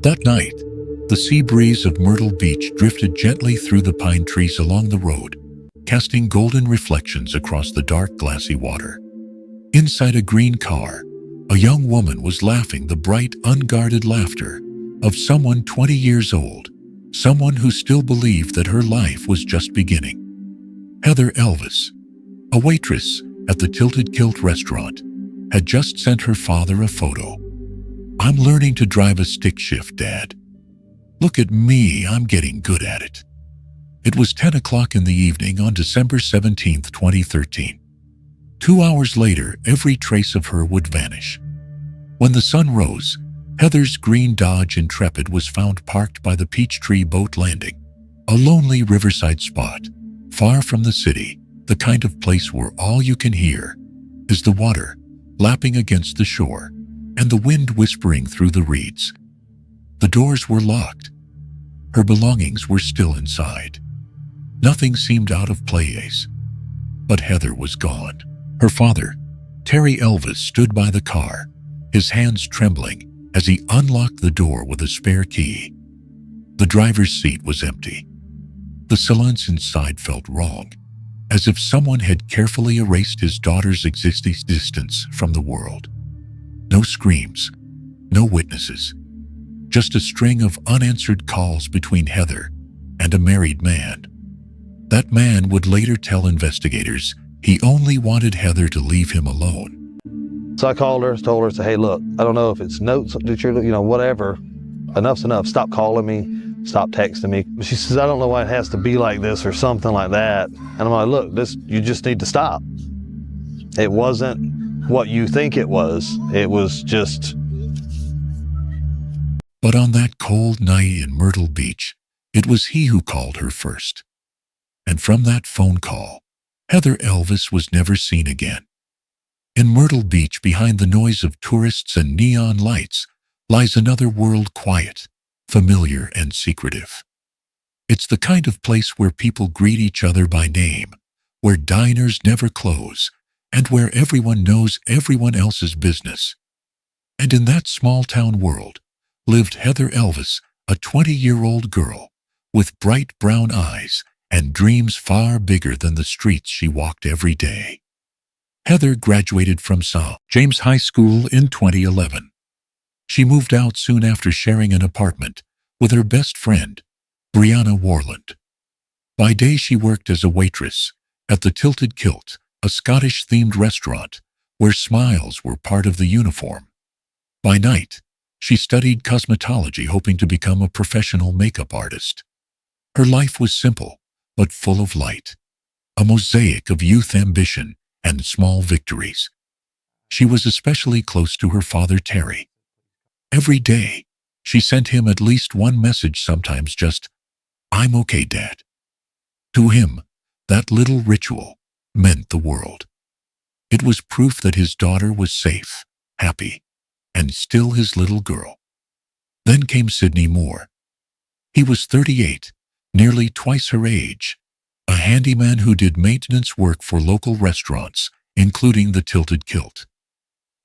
That night, the sea breeze of Myrtle Beach drifted gently through the pine trees along the road, casting golden reflections across the dark, glassy water. Inside a green car, a young woman was laughing the bright, unguarded laughter of someone 20 years old, someone who still believed that her life was just beginning. Heather Elvis, a waitress at the Tilted Kilt restaurant, had just sent her father a photo. "I'm learning to drive a stick shift, Dad. Look at me, I'm getting good at it." It was 10 o'clock in the evening on December 17, 2013. 2 hours later, every trace of her would vanish. When the sun rose, Heather's green Dodge Intrepid was found parked by the Peachtree Boat Landing, a lonely riverside spot, far from the city, the kind of place where all you can hear is the water lapping against the shore and the wind whispering through the reeds. The doors were locked. Her belongings were still inside. Nothing seemed out of place, but Heather was gone. Her father, Terry Elvis, stood by the car, his hands trembling as he unlocked the door with a spare key. The driver's seat was empty. The silence inside felt wrong, as if someone had carefully erased his daughter's existence from the world. No screams, no witnesses, just a string of unanswered calls between Heather and a married man. That man would later tell investigators he only wanted Heather to leave him alone. So I called her, told her, hey, look, I don't know if it's notes that you're, whatever. Enough's enough. Stop calling me. Stop texting me. She says, I don't know why it has to be like this or something like that. And I'm like, look, you just need to stop. It wasn't what you think it was. It was just. But on that cold night in Myrtle Beach, it was he who called her first. And from that phone call, Heather Elvis was never seen again. In Myrtle Beach, behind the noise of tourists and neon lights, lies another world, quiet, familiar, and secretive. It's the kind of place where people greet each other by name, where diners never close, and where everyone knows everyone else's business. And in that small-town world lived Heather Elvis, a 20-year-old girl with bright brown eyes and dreams far bigger than the streets she walked every day. Heather graduated from St. James High School in 2011. She moved out soon after sharing an apartment with her best friend, Brianna Warland. By day, she worked as a waitress at the Tilted Kilt, a Scottish-themed restaurant where smiles were part of the uniform. By night, she studied cosmetology, hoping to become a professional makeup artist. Her life was simple, but full of light, a mosaic of youth ambition and small victories. She was especially close to her father, Terry. Every day, she sent him at least one message, sometimes just, "I'm okay, Dad." To him, that little ritual meant the world. It was proof that his daughter was safe, happy, and still his little girl. Then came Sydney Moor. He was 38, nearly twice her age, a handyman who did maintenance work for local restaurants, including the Tilted Kilt.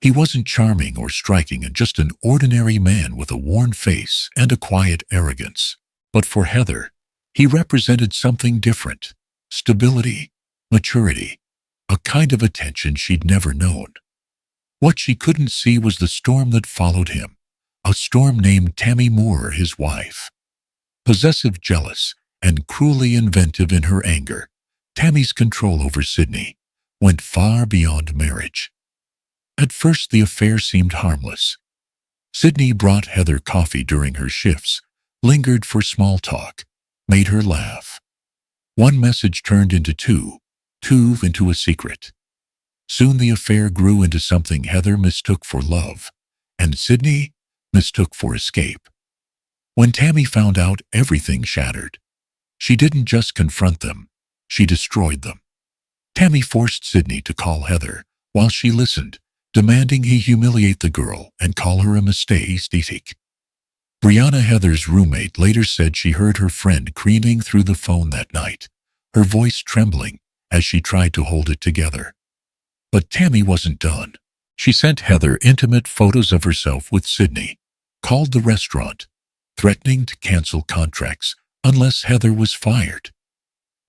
He wasn't charming or striking, just an ordinary man with a worn face and a quiet arrogance. But for Heather, he represented something different: stability, maturity, a kind of attention she'd never known. What she couldn't see was the storm that followed him, a storm named Tammy Moor, his wife. Possessive, jealous, and cruelly inventive in her anger, Tammy's control over Sydney went far beyond marriage. At first, the affair seemed harmless. Sydney brought Heather coffee during her shifts, lingered for small talk, made her laugh. One message turned into two into a secret. Soon the affair grew into something Heather mistook for love, and Sydney mistook for escape. When Tammy found out, everything shattered. She didn't just confront them, she destroyed them. Tammy forced Sydney to call Heather while she listened, demanding he humiliate the girl and call her a mistake. Brianna, Heather's roommate, later said she heard her friend screaming through the phone that night, her voice trembling as she tried to hold it together. But Tammy wasn't done. She sent Heather intimate photos of herself with Sydney, called the restaurant, threatening to cancel contracts unless Heather was fired.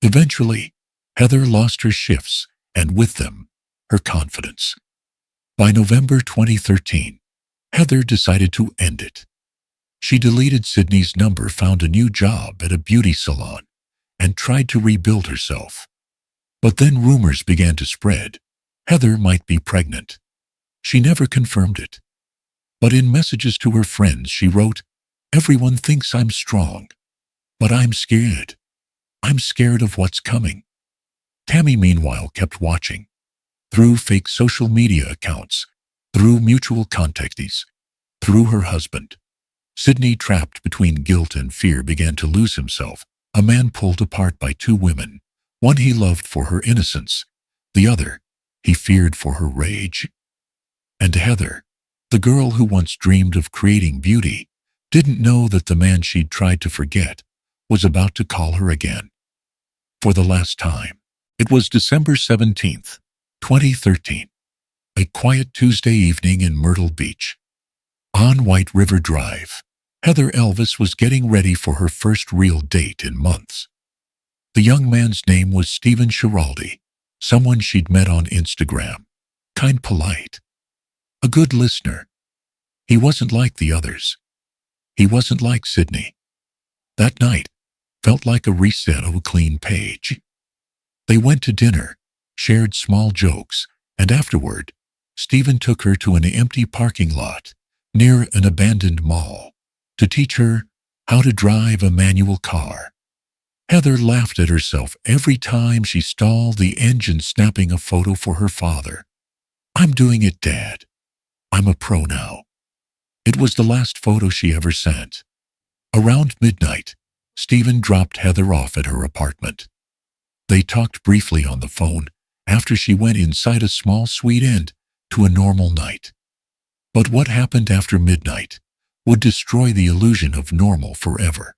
Eventually, Heather lost her shifts and with them, her confidence. By November 2013, Heather decided to end it. She deleted Sydney's number, found a new job at a beauty salon, and tried to rebuild herself. But then rumors began to spread. Heather might be pregnant. She never confirmed it. But in messages to her friends, she wrote, "Everyone thinks I'm strong, but I'm scared. I'm scared of what's coming." Tammy, meanwhile, kept watching. Through fake social media accounts, through mutual contactees, through her husband. Sydney, trapped between guilt and fear, began to lose himself, a man pulled apart by two women, one he loved for her innocence, the other he feared for her rage. And Heather, the girl who once dreamed of creating beauty, didn't know that the man she'd tried to forget was about to call her again. For the last time. It was December 17th, 2013. A quiet Tuesday evening in Myrtle Beach. On White River Drive, Heather Elvis was getting ready for her first real date in months. The young man's name was Stephen Schiraldi, someone she'd met on Instagram. Kind, polite. A good listener. He wasn't like the others. He wasn't like Sydney. That night felt like a reset of a clean page. They went to dinner, shared small jokes, and afterward, Stephen took her to an empty parking lot near an abandoned mall to teach her how to drive a manual car. Heather laughed at herself every time she stalled the engine, snapping a photo for her father. "I'm doing it, Dad. I'm a pro now." It was the last photo she ever sent. Around midnight, Stephen dropped Heather off at her apartment. They talked briefly on the phone after she went inside, a small sweet end to a normal night. But what happened after midnight would destroy the illusion of normal forever.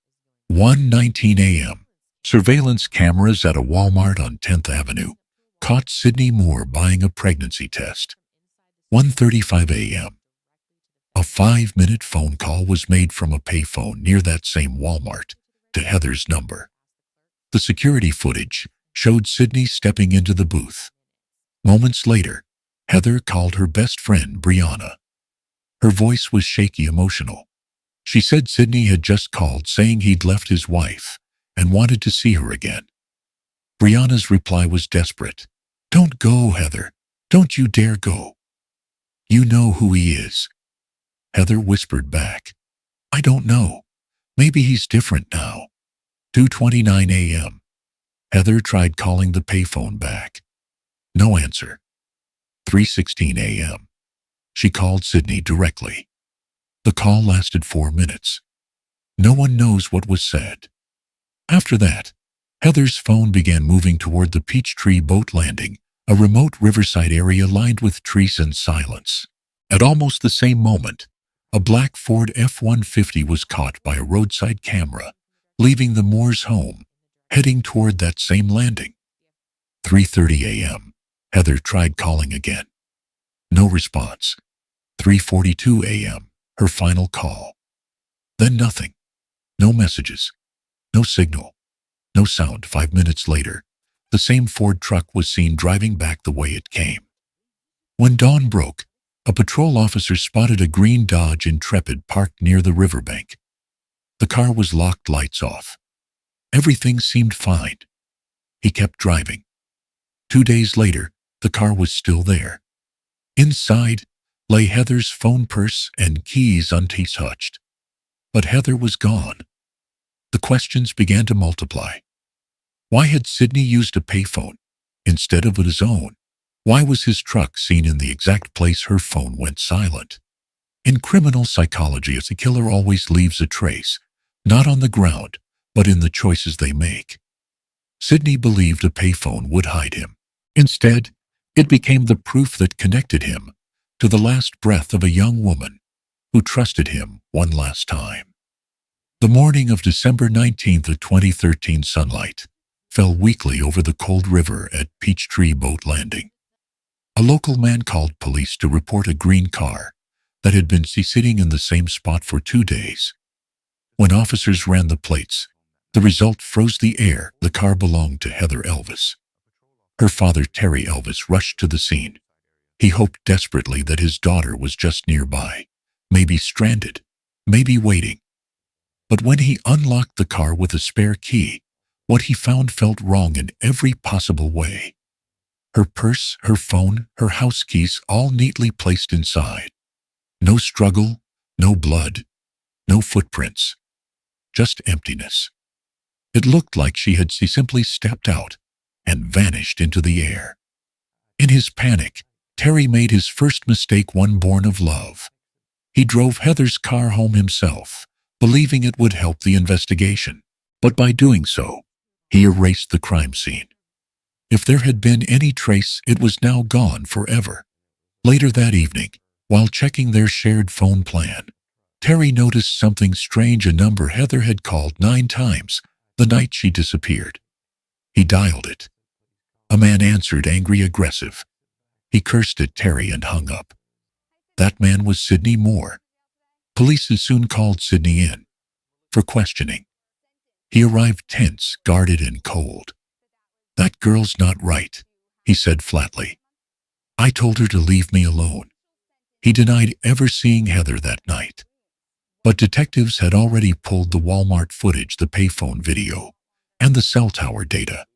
1:19 a.m. Surveillance cameras at a Walmart on 10th Avenue caught Sydney Moor buying a pregnancy test. 1:35 a.m. A 5-minute phone call was made from a payphone near that same Walmart to Heather's number. The security footage showed Sydney stepping into the booth. Moments later, Heather called her best friend, Brianna. Her voice was shaky, emotional. She said Sydney had just called saying he'd left his wife and wanted to see her again. Brianna's reply was desperate. "Don't go, Heather. Don't you dare go. You know who he is." Heather whispered back, "I don't know. Maybe he's different now." 2:29 a.m. Heather tried calling the payphone back. No answer. 3:16 a.m. She called Sydney directly. The call lasted 4 minutes. No one knows what was said. After that, Heather's phone began moving toward the Peachtree Boat Landing, a remote riverside area lined with trees and silence. At almost the same moment, a black Ford F-150 was caught by a roadside camera, leaving the Moors' home, heading toward that same landing. 3:30 a.m. Heather tried calling again. No response. 3:42 a.m. Her final call. Then nothing. No messages. No signal. No sound. 5 minutes later, the same Ford truck was seen driving back the way it came. When dawn broke, a patrol officer spotted a green Dodge Intrepid parked near the riverbank. The car was locked, lights off. Everything seemed fine. He kept driving. 2 days later, the car was still there. Inside lay Heather's phone, purse, and keys untouched. But Heather was gone. The questions began to multiply. Why had Sydney used a payphone instead of his own? Why was his truck seen in the exact place her phone went silent? In criminal psychology, a killer always leaves a trace, not on the ground, but in the choices they make. Sydney believed a payphone would hide him. Instead, it became the proof that connected him to the last breath of a young woman who trusted him one last time. The morning of December 19th of 2013, sunlight fell weakly over the cold river at Peachtree Boat Landing. A local man called police to report a green car that had been sitting in the same spot for 2 days. When officers ran the plates, the result froze the air. The car belonged to Heather Elvis. Her father, Terry Elvis, rushed to the scene. He hoped desperately that his daughter was just nearby, maybe stranded, maybe waiting. But when he unlocked the car with a spare key, what he found felt wrong in every possible way. Her purse, her phone, her house keys, all neatly placed inside. No struggle, no blood, no footprints, just emptiness. It looked like she simply stepped out and vanished into the air. In his panic, Terry made his first mistake, one born of love. He drove Heather's car home himself, believing it would help the investigation. But by doing so, he erased the crime scene. If there had been any trace, it was now gone forever. Later that evening, while checking their shared phone plan, Terry noticed something strange. A number Heather had called 9 times the night she disappeared. He dialed it. A man answered, angry, aggressive. He cursed at Terry and hung up. That man was Sidney Moor. Police soon called Sidney in for questioning. He arrived tense, guarded, and cold. "That girl's not right," he said flatly. "I told her to leave me alone." He denied ever seeing Heather that night. But detectives had already pulled the Walmart footage, the payphone video, and the cell tower data.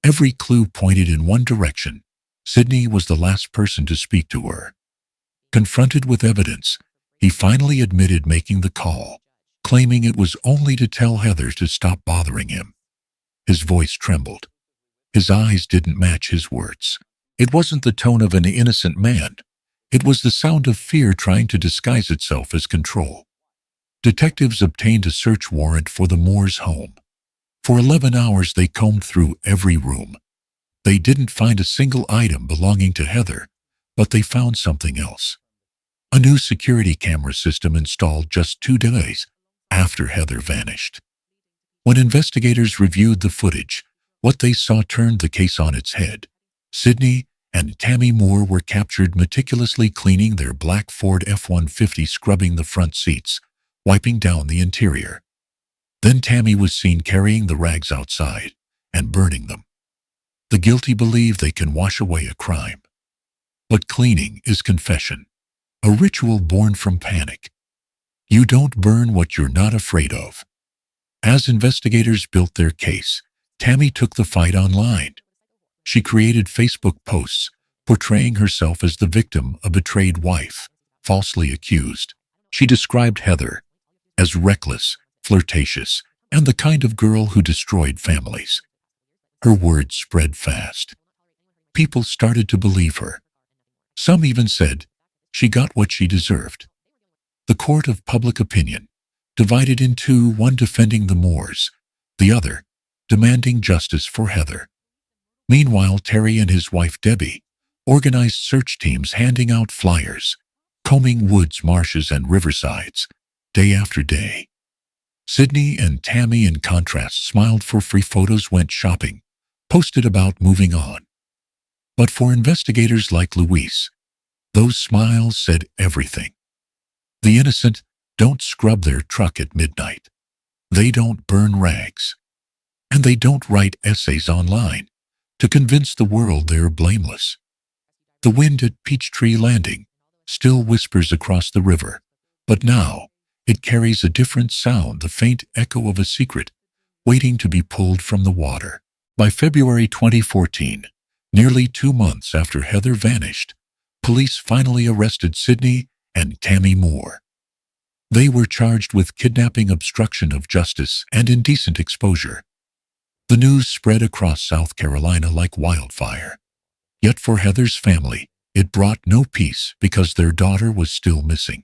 Every clue pointed in one direction. Sidney was the last person to speak to her. Confronted with evidence, he finally admitted making the call, claiming it was only to tell Heather to stop bothering him. His voice trembled. His eyes didn't match his words. It wasn't the tone of an innocent man. It was the sound of fear trying to disguise itself as control. Detectives obtained a search warrant for the Moors' home. For 11 hours they combed through every room. They didn't find a single item belonging to Heather, but they found something else. A new security camera system installed just 2 days after Heather vanished. When investigators reviewed the footage, what they saw turned the case on its head. Sidney and Tammy Moor were captured meticulously cleaning their black Ford F-150, scrubbing the front seats, wiping down the interior. Then Tammy was seen carrying the rags outside and burning them. The guilty believe they can wash away a crime. But cleaning is confession, a ritual born from panic. You don't burn what you're not afraid of. As investigators built their case, Tammy took the fight online. She created Facebook posts portraying herself as the victim, a betrayed wife, falsely accused. She described Heather as reckless, flirtatious, and the kind of girl who destroyed families. Her words spread fast. People started to believe her. Some even said she got what she deserved. The court of public opinion divided in two, one defending the Moors, the other demanding justice for Heather. Meanwhile, Terry and his wife Debbie organized search teams, handing out flyers, combing woods, marshes, and riversides, day after day. Sidney and Tammy, in contrast, smiled for free photos, went shopping, posted about moving on. But for investigators like Luis, those smiles said everything. The innocent don't scrub their truck at midnight. They don't burn rags. And they don't write essays online to convince the world they're blameless. The wind at Peachtree Landing still whispers across the river, but now it carries a different sound, the faint echo of a secret waiting to be pulled from the water. By February 2014, nearly 2 months after Heather vanished, police finally arrested Sidney and Tammy Moor. They were charged with kidnapping, obstruction of justice, and indecent exposure. The news spread across South Carolina like wildfire. Yet for Heather's family, it brought no peace because their daughter was still missing.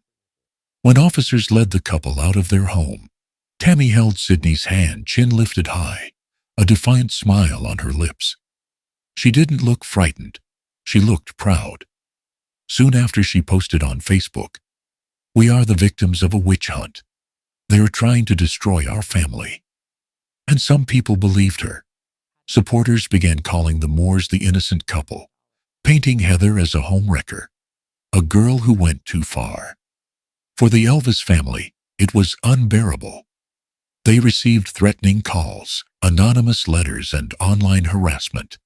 When officers led the couple out of their home, Tammy held Sidney's hand, chin lifted high, a defiant smile on her lips. She didn't look frightened. She looked proud. Soon after, she posted on Facebook, "We are the victims of a witch hunt. They are trying to destroy our family." And some people believed her. Supporters began calling the Moors the innocent couple, painting Heather as a homewrecker, a girl who went too far. For the Elvis family, it was unbearable. They received threatening calls, anonymous letters, and online harassment.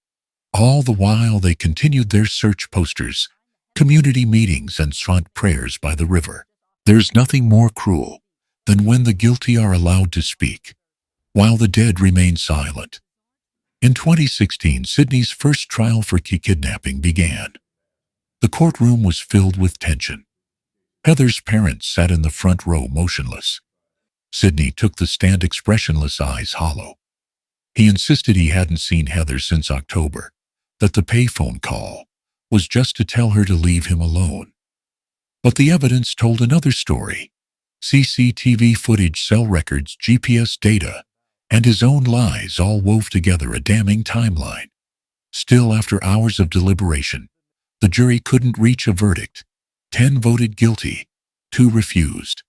All the while they continued their search posters, community meetings, and chant prayers by the river. There's nothing more cruel than when the guilty are allowed to speak, while the dead remain silent. In 2016, Sydney's first trial for kidnapping began. The courtroom was filled with tension. Heather's parents sat in the front row motionless. Sydney took the stand, expressionless, eyes hollow. He insisted he hadn't seen Heather since October, that the payphone call was just to tell her to leave him alone. But the evidence told another story. CCTV footage, cell records, GPS data, and his own lies all wove together a damning timeline. Still, after hours of deliberation, the jury couldn't reach a verdict. 10 voted guilty, 2 refused.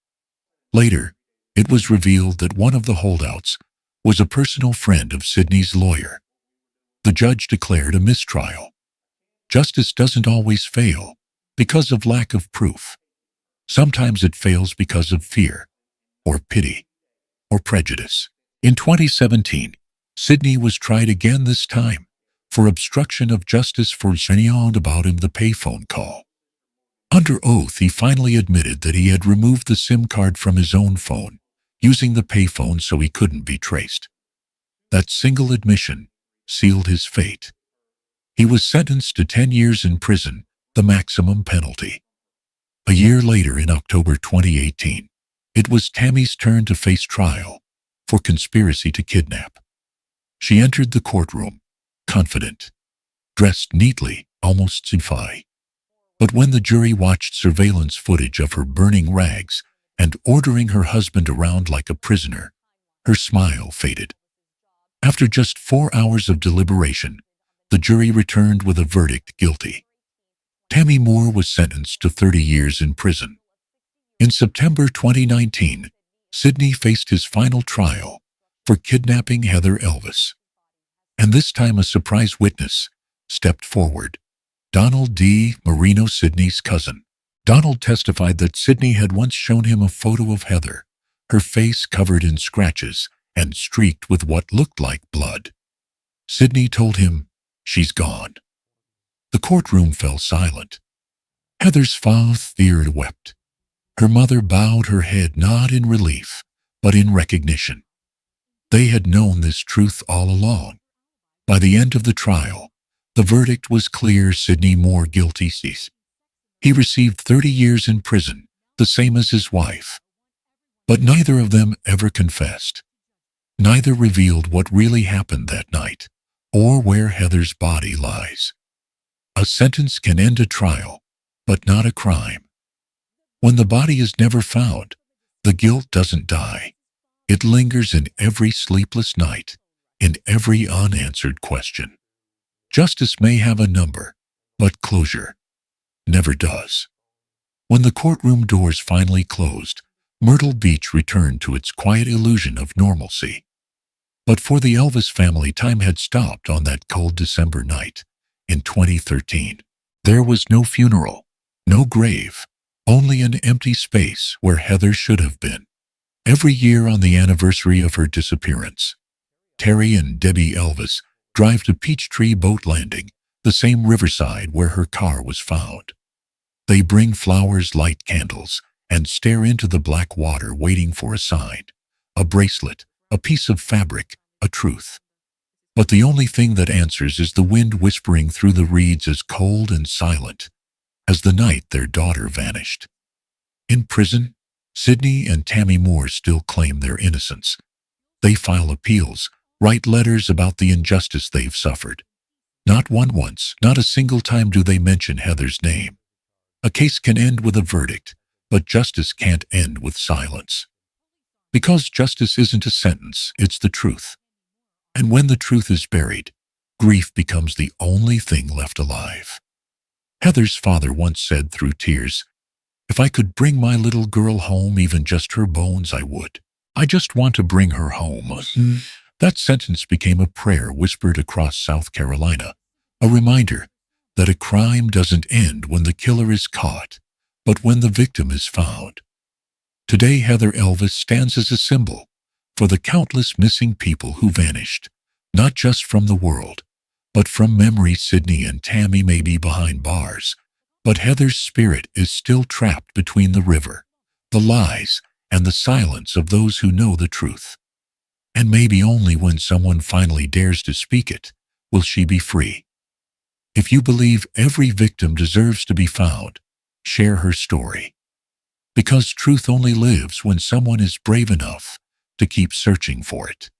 Later, it was revealed that one of the holdouts was a personal friend of Sydney's lawyer. The judge declared a mistrial. Justice doesn't always fail because of lack of proof. Sometimes it fails because of fear, or pity, or prejudice. In 2017, Sydney was tried again, this time for obstruction of justice for lying about him the payphone call. Under oath, he finally admitted that he had removed the SIM card from his own phone, using the payphone so he couldn't be traced. That single admission sealed his fate. He was sentenced to 10 years in prison, the maximum penalty. A year later, in October 2018, it was Tammy's turn to face trial for conspiracy to kidnap. She entered the courtroom, confident, dressed neatly, almost sci-fi. But when the jury watched surveillance footage of her burning rags and ordering her husband around like a prisoner, her smile faded. After just 4 hours of deliberation, the jury returned with a verdict: guilty. Tammy Moor was sentenced to 30 years in prison. In September 2019, Sydney faced his final trial for kidnapping Heather Elvis. And this time a surprise witness stepped forward. Donald D. Marino, Sydney's cousin. Donald testified that Sydney had once shown him a photo of Heather, her face covered in scratches and streaked with what looked like blood. Sydney told him, "She's gone." The courtroom fell silent. Heather's father wept. Her mother bowed her head, not in relief, but in recognition. They had known this truth all along. By the end of the trial, the verdict was clear: Sydney Moor guilty. He received 30 years in prison, the same as his wife. But neither of them ever confessed. Neither revealed what really happened that night, or where Heather's body lies. A sentence can end a trial, but not a crime. When the body is never found, the guilt doesn't die. It lingers in every sleepless night, in every unanswered question. Justice may have a number, but closure never does. When the courtroom doors finally closed, Myrtle Beach returned to its quiet illusion of normalcy. But for the Elvis family, time had stopped on that cold December night in 2013. There was no funeral, no grave, only an empty space where Heather should have been. Every year on the anniversary of her disappearance, Terry and Debbie Elvis drive to Peachtree Boat Landing, the same riverside where her car was found. They bring flowers, light candles, and stare into the black water, waiting for a sign, a bracelet, a piece of fabric, a truth. But the only thing that answers is the wind whispering through the reeds, as cold and silent as the night their daughter vanished. In prison, Sydney and Tammy Moor still claim their innocence. They file appeals, write letters about the injustice they've suffered. Not once, not a single time do they mention Heather's name. A case can end with a verdict, but justice can't end with silence. Because justice isn't a sentence, it's the truth. And when the truth is buried, grief becomes the only thing left alive. Heather's father once said through tears, "If I could bring my little girl home, even just her bones, I would. I just want to bring her home." That sentence became a prayer whispered across South Carolina, a reminder that a crime doesn't end when the killer is caught, but when the victim is found. Today, Heather Elvis stands as a symbol for the countless missing people who vanished, not just from the world, but from memory. Sydney and Tammy may be behind bars, but Heather's spirit is still trapped between the river, the lies, and the silence of those who know the truth. And maybe only when someone finally dares to speak it will she be free. If you believe every victim deserves to be found, share her story. Because truth only lives when someone is brave enough to keep searching for it.